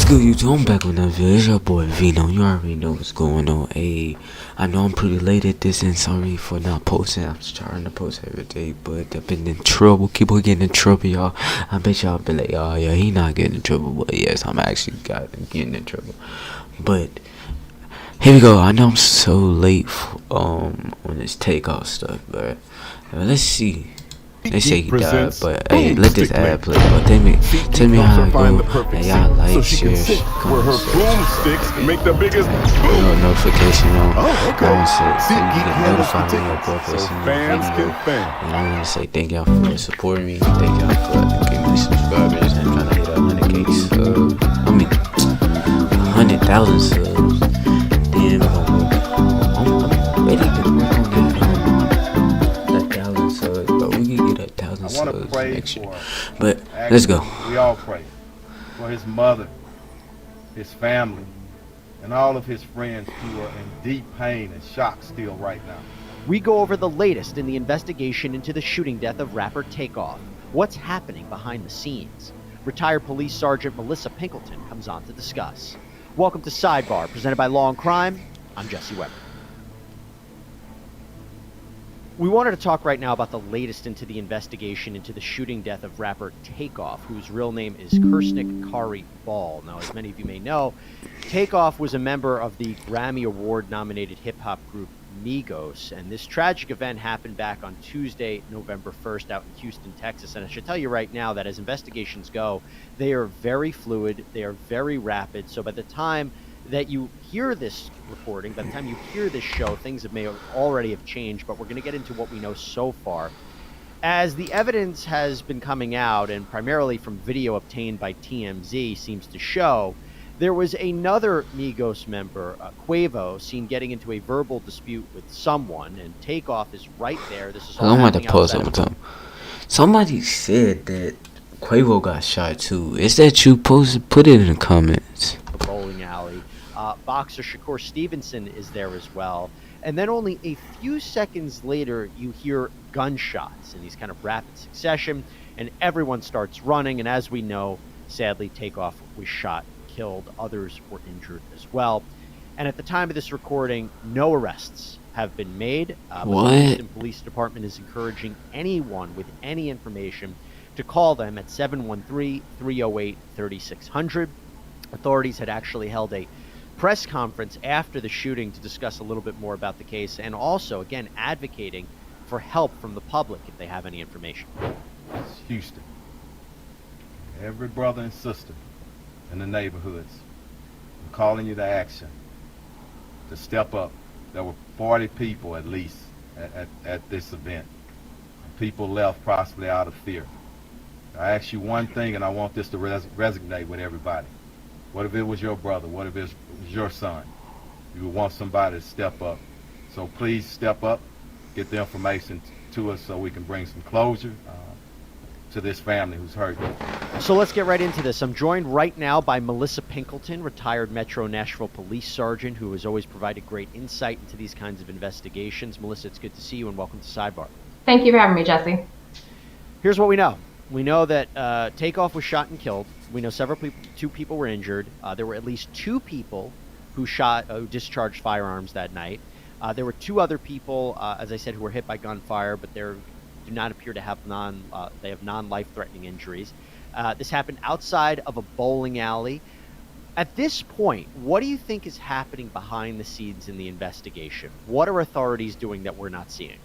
good, YouTube? I'm back with another video. It's your boy Vino. You already know what's going on. Hey, I know I'm pretty late at this, and sorry for not posting. I'm just trying to post every day, but I've been in trouble. Keep on getting in trouble, y'all. I bet y'all be like, oh yeah, he not getting in trouble, but yes, I'm actually getting in trouble. But here we go. I know I'm so late on this takeoff stuff, but let's see. They say he died, but hey, let this ad play. But tell me how it go. Hey, y'all like, share, comment, make the biggest notification on. Oh, okay. I want to say so you Geek get handles notified the when your boy tickets, posts so a new fans video. can fan. And I want to say thank y'all for supporting me. Thank y'all for giving me subscribers and trying to hit 100K subs. I mean, 100,000 subs. Damn, I'm ready to work on that 1,000 subs, but we can get 1,000 subs next year. But let's go. We all pray for his mother, his family, and all of his friends who are in deep pain and shock still right now. We go over the latest in the investigation into the shooting death of rapper Takeoff. What's happening behind the scenes? Retired Police Sergeant Melissa Pinkleton comes on to discuss. Welcome to Sidebar, presented by Law and Crime. I'm Jesse Weber. We wanted to talk right now about the latest into the investigation into the shooting death of rapper Takeoff, whose real name is Kirsnick Kari Ball. Now, as many of you may know, Takeoff was a member of the Grammy Award-nominated hip-hop group Migos, and this tragic event happened back on Tuesday, November 1st, out in Houston, Texas. And I should tell you right now that as investigations go, they are very fluid, they are very rapid, so by the time that you hear this recording, by the time you hear this show, things may already have changed, but we're going to get into what we know so far. As the evidence has been coming out, and primarily from video obtained by TMZ seems to show, there was another Migos member, Quavo, seen getting into a verbal dispute with someone, and Takeoff is right there. This is all I'm about to happening post outside something. Somebody said that Quavo got shot too. Is that you? Put it in the comments. the bowling alley. Boxer Shakur Stevenson is there as well. And then only a few seconds later, you hear gunshots in these kind of rapid succession, and everyone starts running. And as we know, sadly, Takeoff was shot, killed. Others were injured as well. And at the time of this recording, no arrests have been made. But the Houston Police Department is encouraging anyone with any information to call them at 713-308-3600. Authorities had actually held a press conference after the shooting to discuss a little bit more about the case, and also, again, advocating for help from the public if they have any information. It's Houston. Every brother and sister in the neighborhoods, I'm calling you to action, to step up. There were 40 people at least at this event. People left possibly out of fear. I ask you one thing, and I want this to resonate with everybody. What if it was your brother? What if it was your son? You would want somebody to step up. So please step up, get the information to us so we can bring some closure to this family who's hurting. So let's get right into this. I'm joined right now by Melissa Pinkleton, retired Metro Nashville Police Sergeant, who has always provided great insight into these kinds of investigations. Melissa, it's good to see you, and welcome to Sidebar. Thank you for having me, Jesse. Here's what we know. We know that Takeoff was shot and killed. We know two people were injured. There were at least two people who discharged firearms that night. There were two other people, as I said, who were hit by gunfire, but they do not appear to have non-life-threatening injuries. This happened outside of a bowling alley. At this point, what do you think is happening behind the scenes in the investigation? What are authorities doing that we're not seeing?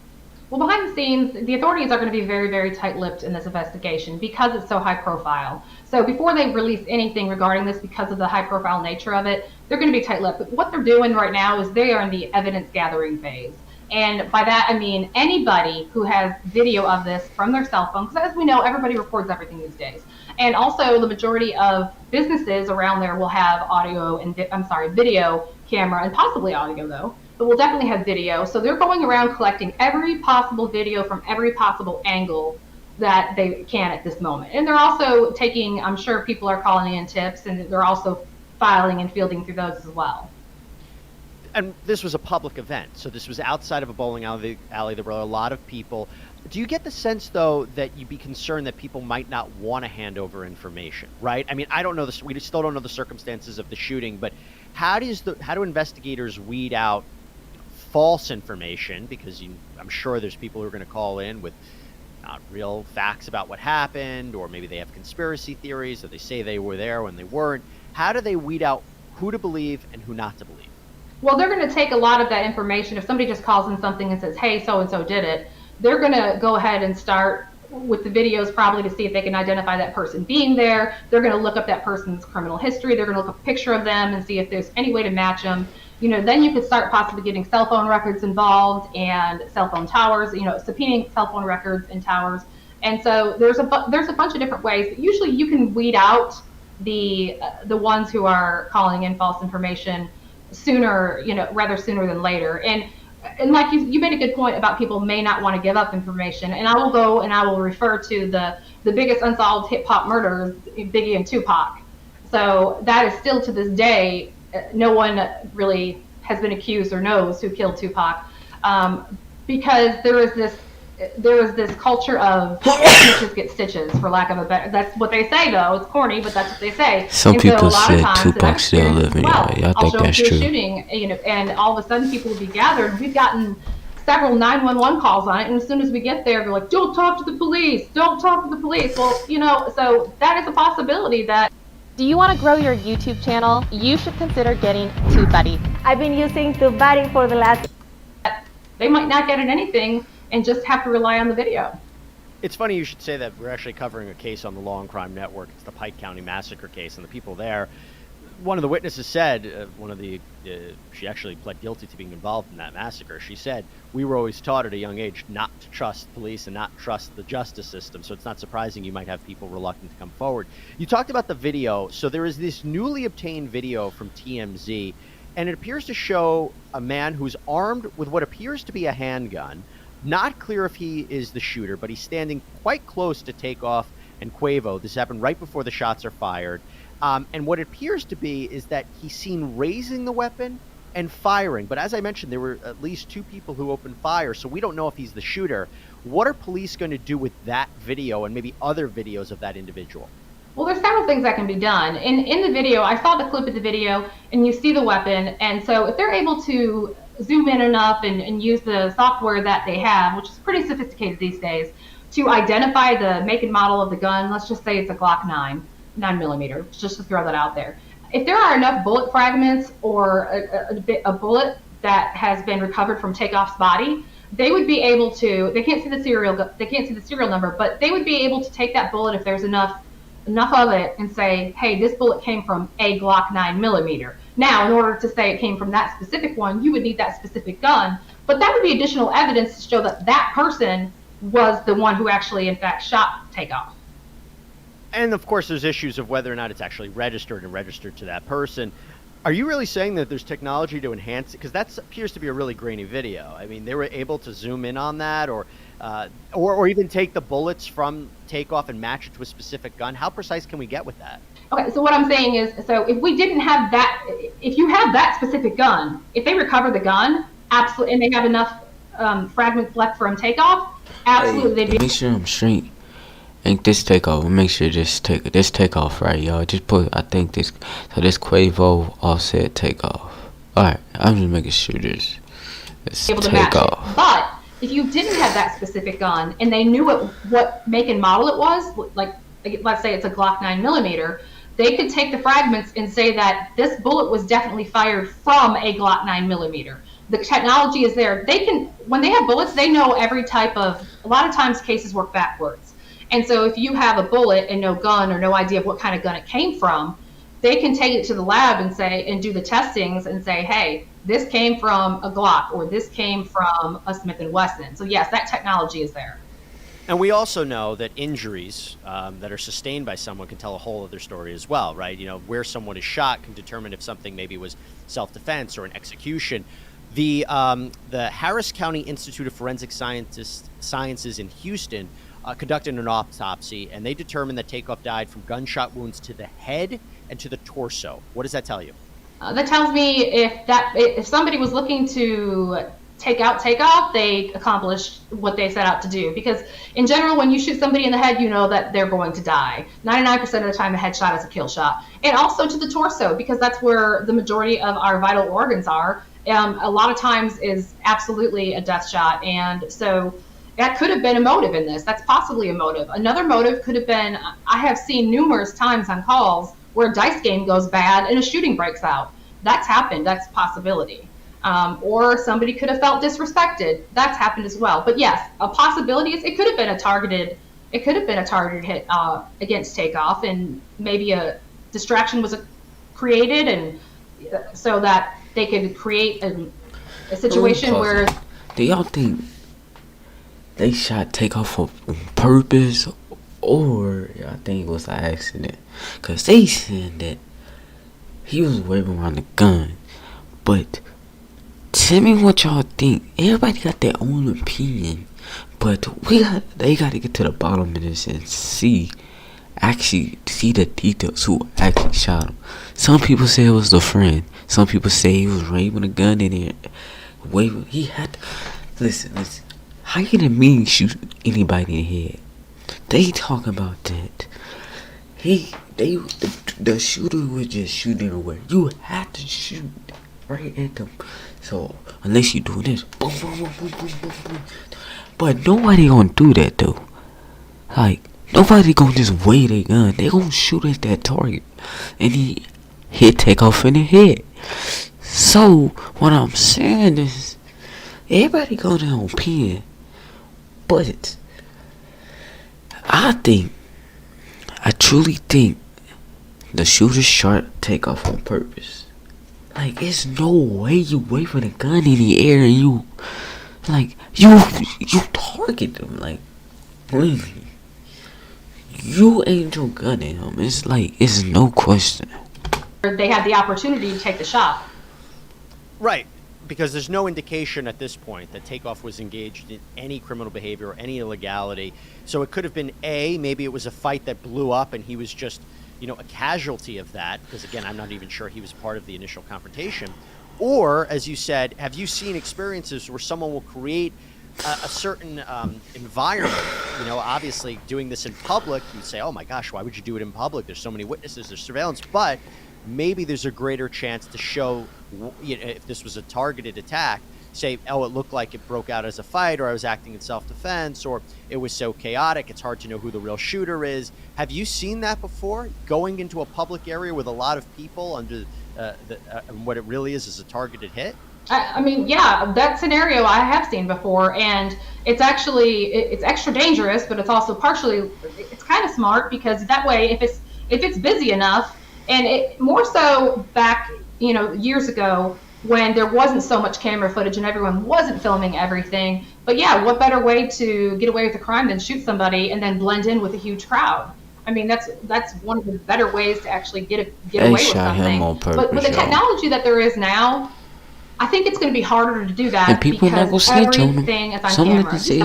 Well, behind the scenes, the authorities are going to be very, very tight-lipped in this investigation because it's so high profile. So before they release anything regarding this, because of the high-profile nature of it, they're going to be tight-lipped. But what they're doing right now is they are in the evidence-gathering phase. And by that, I mean anybody who has video of this from their cell phone, because as we know, everybody records everything these days. And also, the majority of businesses around there will have video camera, and possibly audio, though. But we'll definitely have video. So they're going around collecting every possible video from every possible angle that they can at this moment. And they're also taking, I'm sure people are calling in tips, and they're also filing and fielding through those as well. And this was a public event, so this was outside of a bowling alley. There were a lot of people. Do you get the sense, though, that you'd be concerned that people might not want to hand over information, right? I mean, I don't know this. We still don't know the circumstances of the shooting, but how do investigators weed out false information? Because I'm sure there's people who are going to call in with not real facts about what happened, or maybe they have conspiracy theories, or they say they were there when they weren't. How do they weed out who to believe and who not to believe? Well, they're going to take a lot of that information. If somebody just calls in something and says, hey, so-and-so did it, they're going to go ahead and start with the videos probably to see if they can identify that person being there. They're going to look up that person's criminal history. They're going to look up a picture of them and see if there's any way to match them. Then you could start possibly getting cell phone records involved and cell phone towers, subpoenaing cell phone records and towers. And so there's a bunch of different ways, but usually you can weed out the ones who are calling in false information sooner, rather sooner than later. And like you made a good point about people may not want to give up information. And I will go and I will refer to the biggest unsolved hip hop murders, Biggie and Tupac. So that is still to this day, no one really has been accused or knows who killed Tupac, because there is this culture of snitches get stitches, for lack of a better. That's what they say, though. It's corny, but that's what they say. Some and people so a lot said of times, Tupac still living. Y'all I'll think show them that's to a true? shooting, and all of a sudden people will be gathered. We've gotten several 911 calls on it, and as soon as we get there, they're like, "Don't talk to the police! Don't talk to the police!" Well, so that is a possibility that. Do you want to grow your YouTube channel? You should consider getting TubeBuddy. I've been using TubeBuddy for the last... They might not get in anything and just have to rely on the video. It's funny you should say that. We're actually covering a case on the Law and Crime Network. It's the Pike County Massacre case, and the people there, one of the witnesses said, she actually pled guilty to being involved in that massacre. She said, we were always taught at a young age not to trust police and not trust the justice system, so it's not surprising you might have people reluctant to come forward. You talked about the video. So there is this newly obtained video from TMZ, and it appears to show a man who's armed with what appears to be a handgun. Not clear if he is the shooter, but he's standing quite close to Takeoff and Quavo. This happened right before the shots are fired. And what it appears to be is that he's seen raising the weapon and firing. But as I mentioned, there were at least two people who opened fire, so we don't know if he's the shooter. What are police going to do with that video and maybe other videos of that individual? Well, there's several things that can be done. In the video, I saw the clip of the video, and you see the weapon. And so if they're able to zoom in enough and use the software that they have, which is pretty sophisticated these days, to identify the make and model of the gun, let's just say it's a Glock 9mm, just to throw that out there. If there are enough bullet fragments or a bullet that has been recovered from Takeoff's body, they would be able to. They can't see the serial number, but they would be able to take that bullet if there's enough of it and say, hey, this bullet came from a Glock 9mm. Now, in order to say it came from that specific one, you would need that specific gun, but that would be additional evidence to show that that person was the one who actually, in fact, shot Takeoff. And of course, there's issues of whether or not it's actually registered to that person. Are you really saying that there's technology to enhance it? Because that appears to be a really grainy video. I mean, they were able to zoom in on that, or even take the bullets from Takeoff and match it to a specific gun. How precise can we get with that? Okay, so what I'm saying is, so if we didn't have that, if you have that specific gun, if they recover the gun, absolutely, and they have enough fragments left from Takeoff, absolutely, they'd be. Make sure I'm straight. Ain't this Takeoff? Make sure this Takeoff, right, y'all? Just put, I think this Quavo Offset Takeoff. Alright, I'm just making sure this Able to match it. Takeoff. But if you didn't have that specific gun and they knew what make and model it was, like let's say it's a Glock 9mm, they could take the fragments and say that this bullet was definitely fired from a Glock 9mm. The technology is there. They can, when they have bullets, they know every type of, a lot of times cases work backwards. And so if you have a bullet and no gun or no idea of what kind of gun it came from, they can take it to the lab and say, and do the testings and say, hey, this came from a Glock or this came from a Smith & Wesson. So yes, that technology is there. And we also know that injuries that are sustained by someone can tell a whole other story as well, right? You know, where someone is shot can determine if something maybe was self-defense or an execution. The Harris County Institute of Forensic Sciences in Houston conducted an autopsy, and they determined that Takeoff died from gunshot wounds to the head and to the torso. What does that tell you? That tells me if somebody was looking to take out Takeoff, they accomplished what they set out to do. Because in general, when you shoot somebody in the head, you know that they're going to die. 99% of the time, a headshot is a kill shot. And also to the torso, because that's where the majority of our vital organs are. A lot of times is absolutely a death shot. And so that could have been a motive in this. That's possibly a motive. Another motive could have been, I have seen numerous times on calls where a dice game goes bad and a shooting breaks out. That's happened. That's a possibility. Or somebody could have felt disrespected. That's happened as well. But yes, a possibility is it could have been a targeted hit against Takeoff, and maybe a distraction was created, and so that they could create a situation where. Do y'all think they shot Takeoff on purpose, or y'all think it was an accident? Cause they said that he was waving around the gun, but. Tell me what y'all think. Everybody got their own opinion, but they got to get to the bottom of this and see the details who actually shot him. Some people say it was the friend. Some people say he was waving a gun in there. He had to, listen. How can a mean shoot anybody in the head? They talk about that. The shooter was just shooting everywhere. You had to shoot right at them. So unless you do this, boom, boom, boom, boom, boom, boom, boom. But nobody gonna do that though. Like nobody gonna just wave their gun. They gonna shoot at that target, and he hit Takeoff in the head. So what I'm saying is, everybody got their own opinion, but I truly think the shooter shot Takeoff on purpose. Like, there's no way you waving a gun in the air and you target them. Like, really, you aimed your gun at him. It's like, it's no question. They had the opportunity to take the shot. Right, because there's no indication at this point that Takeoff was engaged in any criminal behavior or any illegality. So it could have been maybe it was a fight that blew up and he was just, a casualty of that, because again, I'm not even sure he was part of the initial confrontation. Or, as you said, have you seen experiences where someone will create a certain environment? Obviously doing this in public, you say, oh my gosh, why would you do it in public? There's so many witnesses, there's surveillance, but maybe there's a greater chance to show, if this was a targeted attack, say, oh, it looked like it broke out as a fight, or I was acting in self-defense, or it was so chaotic, it's hard to know who the real shooter is. Have you seen that before? Going into a public area with a lot of people under what it really is a targeted hit? I mean, yeah, that scenario I have seen before, and it's extra dangerous, but it's also it's kind of smart, because that way, if it's busy enough, and it more so back, years ago, when there wasn't so much camera footage and everyone wasn't filming everything. But yeah, what better way to get away with a crime than shoot somebody and then blend in with a huge crowd? I mean, that's one of the better ways to actually get away with something. But with the technology that there is now, I think it's going to be harder to do that, and people not gonna snitch on him. Is on Someone camera. can say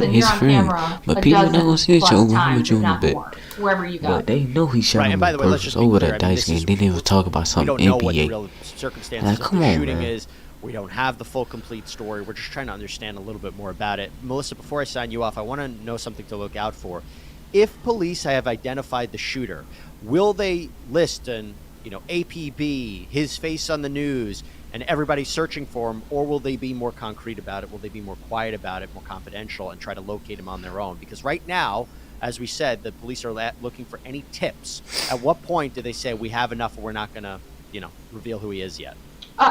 His friend, but people not gonna snitch on him. How much on a bit? Wherever you go. But they know he shot him on purpose over that dice game. They didn't even talk about something NBA. We don't know what the real circumstances of the shooting is. We don't have the full, complete story. We're just trying to understand a little bit more about it. Melissa, before I sign you off, I want to know something to look out for. If police have identified the shooter, will they list an APB, his face on the news, and everybody's searching for him, or will they be more concrete about it? Will they be more quiet about it, more confidential, and try to locate him on their own? Because right now, as we said, the police are looking for any tips. At what point do they say we have enough, or we're not going to, reveal who he is yet?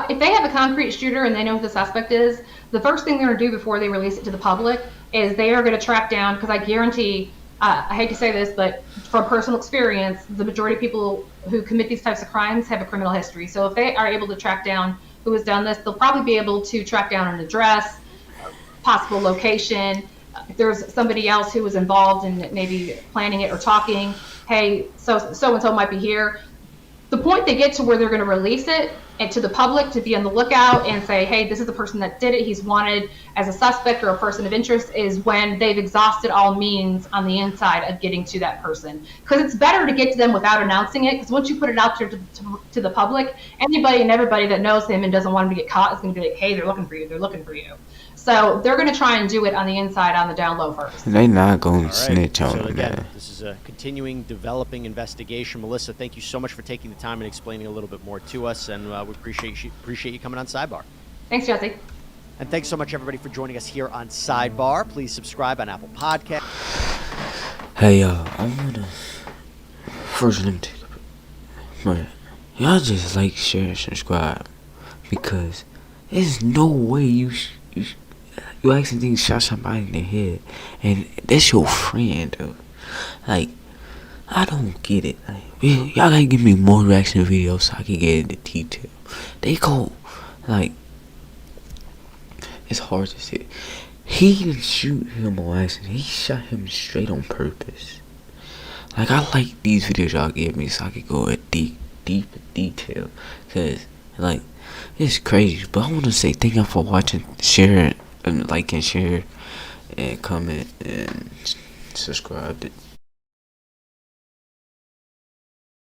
If they have a concrete shooter and they know who the suspect is, the first thing they're going to do before they release it to the public is they are going to track down, because I guarantee, I hate to say this, but from personal experience, the majority of people who commit these types of crimes have a criminal history. So if they are able to track down who has done this, they'll probably be able to track down an address, possible location. If there's somebody else who was involved in maybe planning it or talking, hey, so and so might be here. the point they get to where they're going to release it and to the public to be on the lookout and say, hey, this is the person that did it, he's wanted as a suspect or a person of interest, is when they've exhausted all means on the inside of getting to that person. Because it's better to get to them without announcing it, because once you put it out there to the public, anybody and everybody that knows him and doesn't want him to get caught is going to be like, hey, they're looking for you, they're looking for you. So they're going to try and do it on the inside, on the down low first. They not going All to right. snitch on So them, again, man. this is a continuing, developing investigation. Melissa, thank you so much for taking the time and explaining a little bit more to us, and we appreciate you coming on Sidebar. Thanks, Jesse. And thanks so much, everybody, for joining us here on Sidebar. Please subscribe on Apple Podcasts. Hey, I wanna first let me take a break. Y'all just like, share, and subscribe, because there's no way you accidentally shot somebody in the head, and that's your friend, though. Like, I don't get it. Like, y'all gotta give me more reaction videos so I can get into detail. They go, like, it's hard to say. He didn't shoot him on accident. He shot him straight on purpose. Like, I like these videos y'all give me so I can go at deep detail. Cause, like, it's crazy. But I want to say thank y'all for watching, sharing, and like and share, and comment, and subscribe.